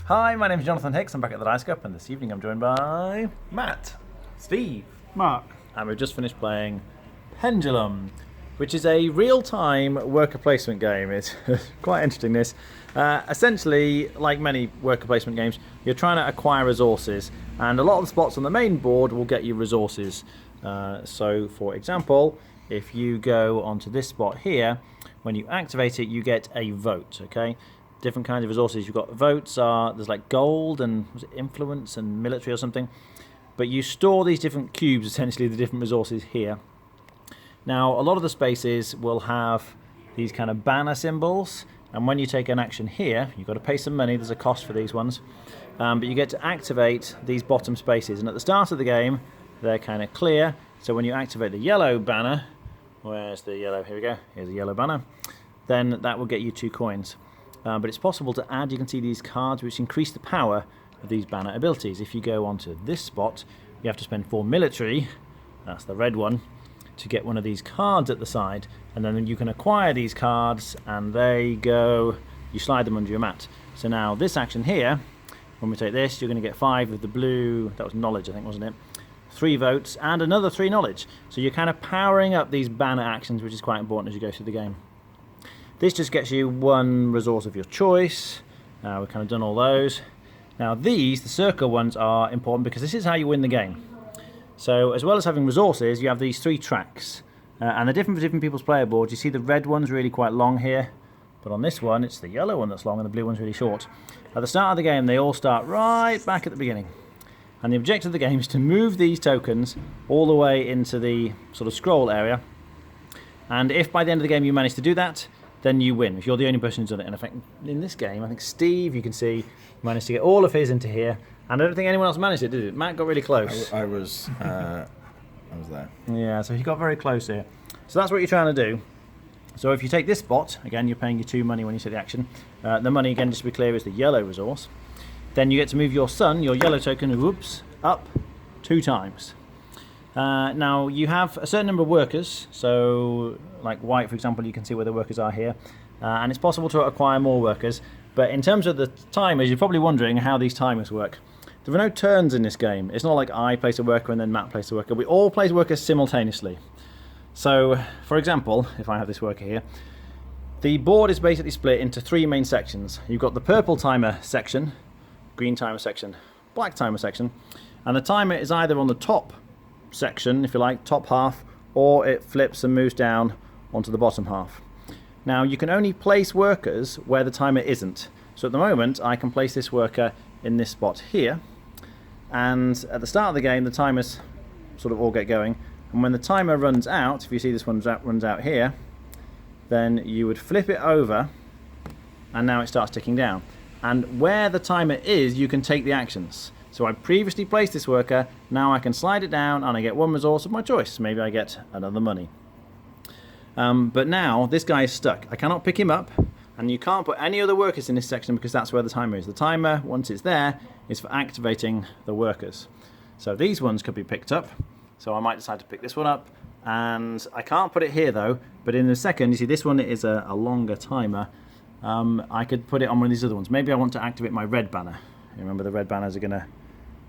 Hi, my name is Jonathan Hicks. I'm back at the Dice Cup, and this evening I'm joined by Matt. Steve, Mark. and we've just finished playing Pendulum, which is a real-time worker placement game. It's quite interesting, this. Essentially, like many worker placement games, you're trying to acquire resources, and a lot of the spots on the main board will get you resources. So, for example, if you go onto this spot here, when you activate it, you get a vote, okay? Different kinds of resources. You've got votes, there's like gold and was it influence and military or something. But you store these different cubes, essentially the different resources here. Now, a lot of the spaces will have these kind of banner symbols, and when you take an action here, you've got to pay some money, there's a cost for these ones, but you get to activate these bottom spaces, and at the start of the game, they're kind of clear, so when you activate the yellow banner, where's the yellow, here we go, here's the yellow banner, then that will get you 2 coins. But it's possible to add, you can see these cards which increase the power of these banner abilities. If you go onto this spot, you have to spend 4 military, that's the red one, to get one of these cards at the side, and then you can acquire these cards and they go, you slide them under your mat. So now this action here, when we take this, you're going to get 5 of the blue, that was knowledge I think, wasn't it? 3 votes and another 3 knowledge. So you're kind of powering up these banner actions, which is quite important as you go through the game. This just gets you 1 resource of your choice. We've kind of done all those. Now these, the circle ones, are important because this is how you win the game. So as well as having resources, you have these 3 tracks. And they're different for different people's player boards. You see the red one's really quite long here, but on this one it's the yellow one that's long and the blue one's really short. At the start of the game they all start right back at the beginning. And the objective of the game is to move these tokens all the way into the sort of scroll area. And if by the end of the game you manage to do that, then you win, if you're the only person who's done it. And in fact, in this game, I think Steve, you can see, managed to get all of his into here. And I don't think anyone else managed it, did it? Matt got really close. I was there. Yeah, so he got very close here. So that's what you're trying to do. So if you take this spot, again, you're paying your 2 money when you take the action. The money, again, just to be clear, is the yellow resource. Then you get to move your sun, your yellow token, whoops, up 2 times. Now, you have a certain number of workers. So, like white, for example, you can see where the workers are here. And it's possible to acquire more workers. But in terms of the timers, you're probably wondering how these timers work. There are no turns in this game. It's not like I place a worker and then Matt places a worker. We all place workers simultaneously. So, for example, if I have this worker here, the board is basically split into 3 main sections. You've got the purple timer section, green timer section, black timer section, and the timer is either on the top section, if you like, top half, or it flips and moves down onto the bottom half. Now, you can only place workers where the timer isn't. So at the moment, I can place this worker in this spot here, and at the start of the game the timers sort of all get going, and when the timer runs out, if you see this one runs out here, then you would flip it over and now it starts ticking down, and where the timer is you can take the actions. So I previously placed this worker, now I can slide it down and I get 1 resource of my choice. Maybe I get another money. But now this guy is stuck. I cannot pick him up, and you can't put any other workers in this section because that's where the timer is. The timer, once it's there, is for activating the workers. So these ones could be picked up. So I might decide to pick this one up. And I can't put it here though, but in a second, you see this one is a longer timer. I could put it on one of these other ones. Maybe I want to activate my red banner. You remember the red banners are going to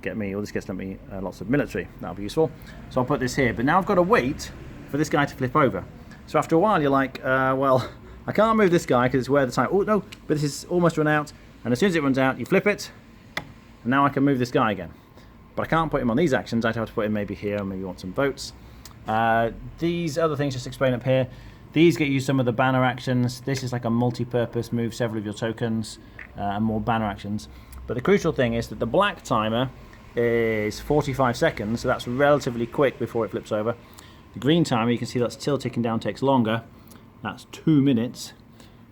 get me, or this gets me lots of military. That'll be useful. So I'll put this here. But now I've got to wait for this guy to flip over. So after a while you're like, well, I can't move this guy because it's where the time... Oh, no, but this is almost run out. And as soon as it runs out, you flip it. And now I can move this guy again. But I can't put him on these actions. I'd have to put him maybe here, and maybe want some votes. These other things, just explain up here. These get you some of the banner actions. This is like a multi-purpose, move several of your tokens, and more banner actions. But the crucial thing is that the black timer is 45 seconds, so that's relatively quick before it flips over. The green timer, you can see that's still ticking down, takes longer. That's 2 minutes.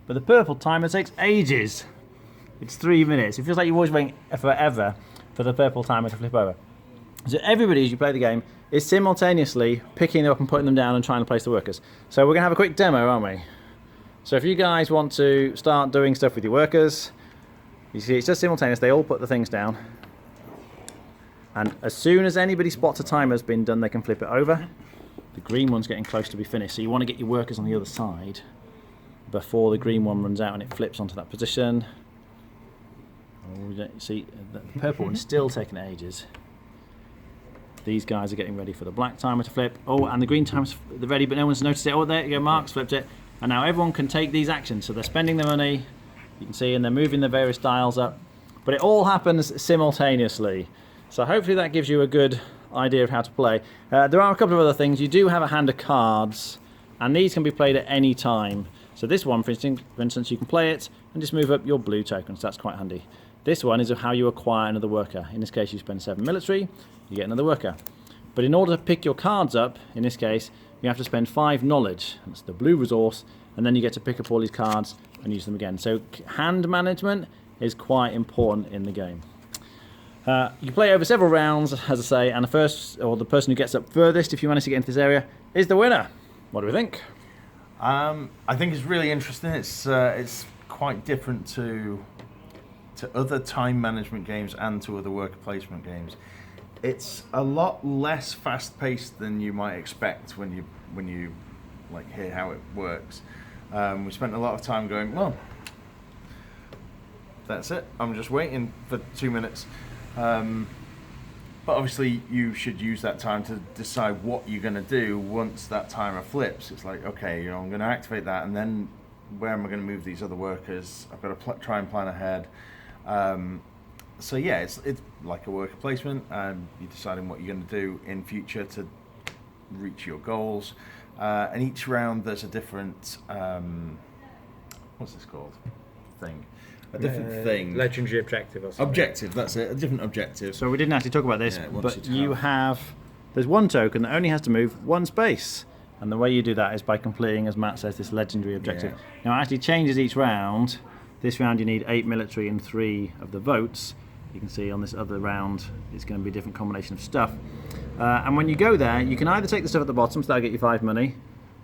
But the purple timer takes ages. It's 3 minutes. It feels like you're always waiting forever for the purple timer to flip over. So everybody, as you play the game, is simultaneously picking them up and putting them down and trying to place the workers. So we're going to have a quick demo, aren't we? So if you guys want to start doing stuff with your workers, you see it's just simultaneous. They all put the things down. And as soon as anybody spots a timer's been done, they can flip it over. The green one's getting close to be finished, so you want to get your workers on the other side before the green one runs out and it flips onto that position. Oh, we don't see the purple one's still taking ages. These guys are getting ready for the black timer to flip. Oh, and the green timer's ready, but no one's noticed it. Oh, there you go, Mark's flipped it. And now everyone can take these actions. So they're spending their money, you can see, and they're moving the various dials up. But it all happens simultaneously. So hopefully that gives you a good idea of how to play. There are a couple of other things. You do have a hand of cards, and these can be played at any time. So this one, for instance, you can play it and just move up your blue tokens. That's quite handy. This one is of how you acquire another worker. In this case, you spend 7 military, you get another worker. But in order to pick your cards up, in this case, you have to spend 5 knowledge. That's the blue resource, and then you get to pick up all these cards and use them again. So hand management is quite important in the game. You play over several rounds, as I say, and the person who gets up furthest, if you manage to get into this area, is the winner. What do we think? I think it's really interesting. It's quite different to other time management games and to other worker placement games. It's a lot less fast-paced than you might expect when you like hear how it works. We spent a lot of time going, well, that's it. I'm just waiting for 2 minutes. But obviously, you should use that time to decide what you're going to do once that timer flips. It's like, okay, I'm going to activate that, and then where am I going to move these other workers? I've got to try and plan ahead. So yeah, it's like a worker placement. You're deciding what you're going to do in future to reach your goals. And each round there's a different what's this called? Thing. A different thing. Legendary objective or something. Objective, that's it. A different objective. So we didn't actually talk about this, but there's one token that only has to move one space. And the way you do that is by completing, as Matt says, this legendary objective. Yeah. Now it actually changes each round. This round you need 8 military and 3 of the votes. You can see on this other round it's going to be a different combination of stuff. And when you go there, you can either take the stuff at the bottom, so that'll get you 5 money.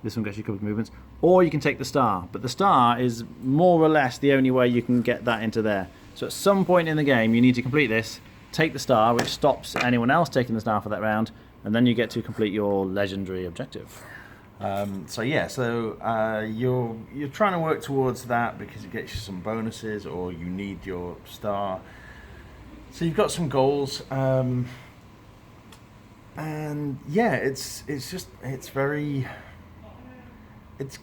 This one gets you a couple of movements. Or you can take the star. But the star is more or less the only way you can get that into there. So at some point in the game you need to complete this, take the star, which stops anyone else taking the star for that round, and then you get to complete your legendary objective. So you're trying to work towards that because it gets you some bonuses, or you need your star. So you've got some goals, and yeah, it's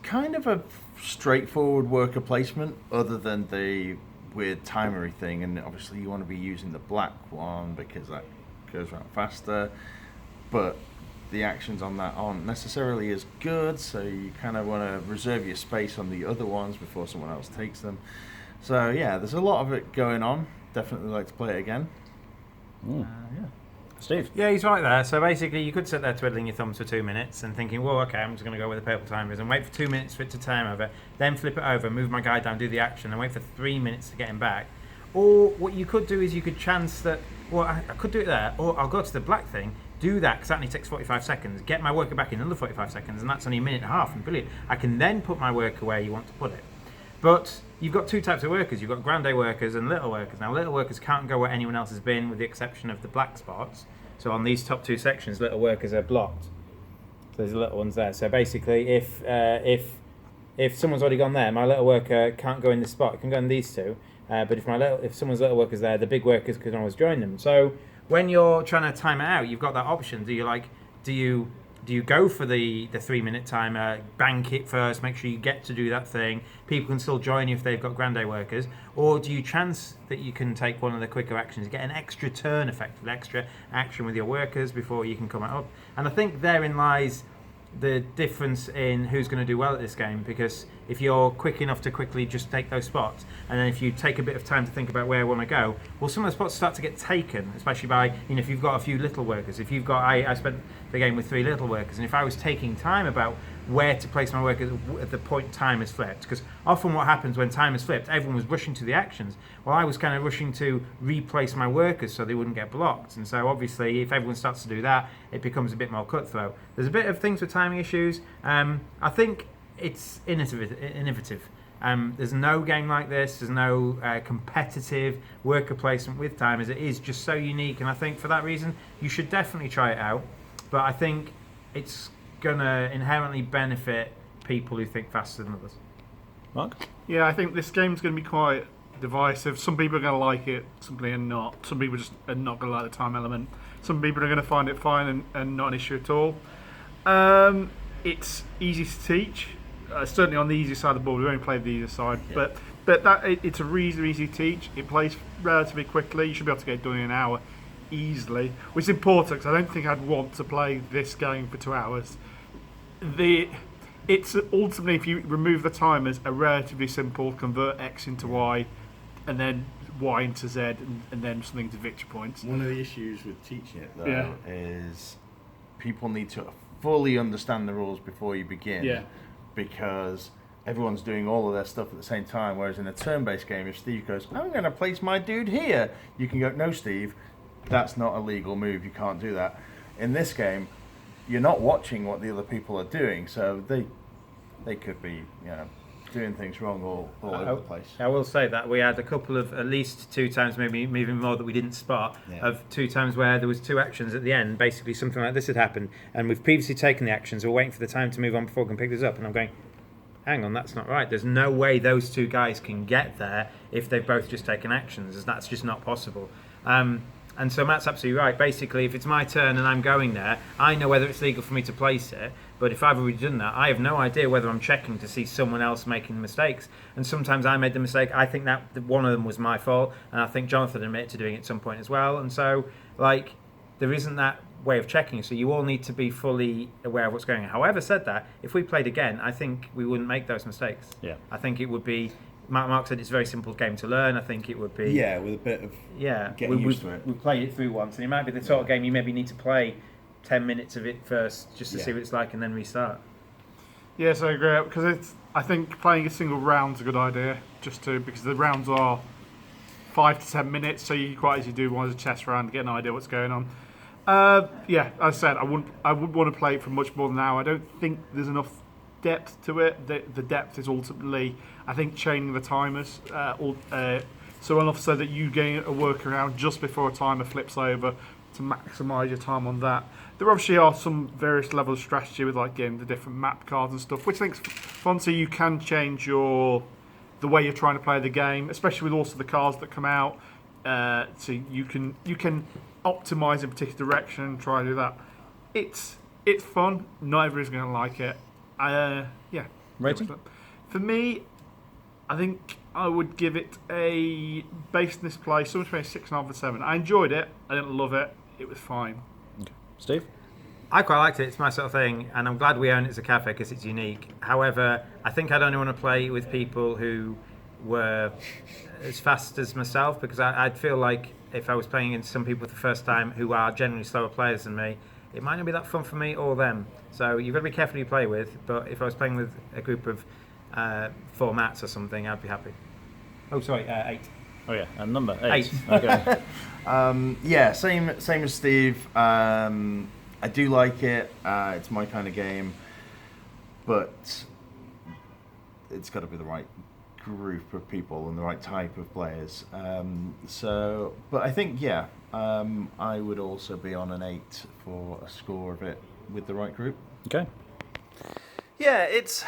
kind of a straightforward worker placement, other than the weird timery thing. And obviously you want to be using the black one because that goes around faster, but the actions on that aren't necessarily as good, so you kind of want to reserve your space on the other ones before someone else takes them. So yeah, there's a lot of it going on. Definitely like to play it again. Yeah. Steve? Yeah, he's right there. So basically you could sit there twiddling your thumbs for 2 minutes and thinking, well, okay, I'm just going to go where the purple timer is and wait for 2 minutes for it to time over, then flip it over, move my guy down, do the action, and wait for 3 minutes to get him back. Or what you could do is you could chance that, well, I could do it there, or I'll go to the black thing, do that, because that only takes 45 seconds, get my worker back in another 45 seconds, and that's only a minute and a half, and brilliant. I can then put my worker where you want to put it. But you've got 2 types of workers. You've got grande workers and little workers. Now, little workers can't go where anyone else has been, with the exception of the black spots. So on these top 2 sections, little workers are blocked. So there's little ones there. So basically, if someone's already gone there, my little worker can't go in this spot. It can go in these 2. But if someone's little worker's there, the big workers can always join them. So when you're trying to time it out, you've got that option. Do you go for the 3 minute timer, bank it first, make sure you get to do that thing, people can still join you if they've got grande workers, or do you chance that you can take one of the quicker actions, get an extra turn effect, extra action with your workers before you can come up? And I think therein lies the difference in who's going to do well at this game, because if you're quick enough to quickly just take those spots, and then if you take a bit of time to think about where I want to go, well, some of the spots start to get taken, especially by, if you've got a few little workers. If you've got, I spent the game with 3 little workers, and if I was taking time about where to place my workers at the point time is flipped, because often what happens when time is flipped, everyone was rushing to the actions. Well, I was kind of rushing to replace my workers so they wouldn't get blocked, and so obviously if everyone starts to do that, it becomes a bit more cutthroat. There's a bit of things with timing issues. I think it's innovative. There's no game like this. There's no competitive worker placement with timers. It is just so unique, and I think for that reason you should definitely try it out. But I think it's gonna inherently benefit people who think faster than others. Mark? Yeah, I think this game's going to be quite divisive. Some people are going to like it, some people are not. Some people just are not going to like the time element. Some people are going to find it fine and not an issue at all. It's easy to teach. Certainly on the easy side of the board. We only played the easier side, but it's a reasonably easy to teach. It plays relatively quickly. You should be able to get it done in an hour easily, which is important because I don't think I'd want to play this game for 2 hours. It's ultimately, if you remove the timers, a relatively simple convert X into Y, and then Y into Z, and then something to victory points. One of the issues with teaching it though is people need to fully understand the rules before you begin. Yeah. Because everyone's doing all of their stuff at the same time, whereas in a turn-based game, if Steve goes, I'm going to place my dude here, you can go, no, Steve, that's not a legal move, you can't do that. In this game, you're not watching what the other people are doing, so they could be, doing things wrong all over the place. I will say that we had a couple of, at least 2 times, maybe even more, that we didn't spot, of 2 times where there was 2 actions at the end, basically something like this had happened, and we've previously taken the actions, we're waiting for the time to move on before we can pick this up, and I'm going, hang on, that's not right. There's no way those 2 guys can get there if they've both just taken actions. That's just not possible. And so Matt's absolutely right. Basically, if it's my turn and I'm going there, I know whether it's legal for me to place it. But if I've already done that, I have no idea whether I'm checking to see someone else making mistakes. And sometimes I made the mistake. I think that one of them was my fault. And I think Jonathan admitted to doing it at some point as well. And so, there isn't that way of checking. So you all need to be fully aware of what's going on. However, said that, if we played again, I think we wouldn't make those mistakes. Yeah. I think it would be... Mark said it's a very simple game to learn. I think it would be... Yeah, with a bit of getting used to it. We played it through once, and it might be the sort of game you maybe need to play 10 minutes of it first just to see what it's like and then restart. Yes, I agree, because I think playing a single round's a good idea, because the rounds are 5 to 10 minutes, so you quite easily do one as a chess round to get an idea what's going on. As I said, I wouldn't want to play it for much more than an hour. I don't think there's enough depth to it. The depth is ultimately, I think, chaining the timers so enough so that you gain a workaround just before a timer flips over to maximise your time on that. There obviously are some various levels of strategy with getting the different map cards and stuff, which I think's fun. So you can change the way you're trying to play the game, especially with also the cards that come out. So you can optimise in a particular direction and try to do that. It's fun. Not everybody's going to like it. Rating? For me, I think I would give it a, based on this play, somewhere between 6.5 and 7. I enjoyed it. I didn't love it. It was fine. Okay. Steve? I quite liked it. It's my sort of thing, and I'm glad we own it as a cafe because it's unique. However, I think I'd only want to play with people who were as fast as myself, because I'd feel like if I was playing against some people for the first time who are generally slower players than me, it might not be that fun for me or them. So you've got to be careful who you play with, but if I was playing with a group of 4 mats or something, I'd be happy. Oh, sorry, 8. Oh yeah, and number 8. 8. Okay. Same as Steve. I do like it. It's my kind of game, but it's got to be the right group of people and the right type of players. But I think I would also be on an 8 for a score of it with the right group. Okay. Yeah, it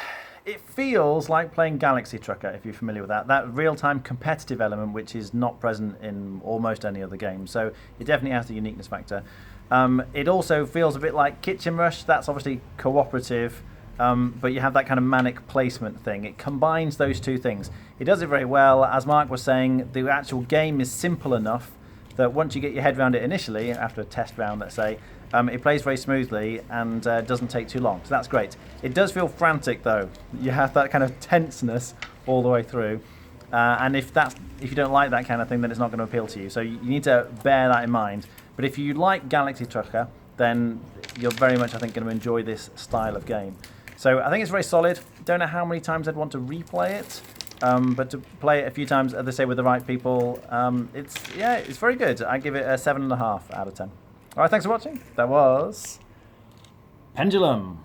feels like playing Galaxy Trucker, if you're familiar with that. That real-time competitive element, which is not present in almost any other game. So it definitely has the uniqueness factor. It also feels a bit like Kitchen Rush. That's obviously cooperative, but you have that kind of manic placement thing. It combines those 2 things. It does it very well. As Mark was saying, the actual game is simple enough that once you get your head around it initially, after a test round, let's say, it plays very smoothly and doesn't take too long. So that's great. It does feel frantic, though. You have that kind of tenseness all the way through. And if you don't like that kind of thing, then it's not going to appeal to you. So you need to bear that in mind. But if you like Galaxy Trucker, then you're very much, I think, going to enjoy this style of game. So I think it's very solid. Don't know how many times I'd want to replay it. But to play it a few times, as they say, with the right people, it's very good. I give it a 7.5 out of 10. All right, thanks for watching. That was Pendulum.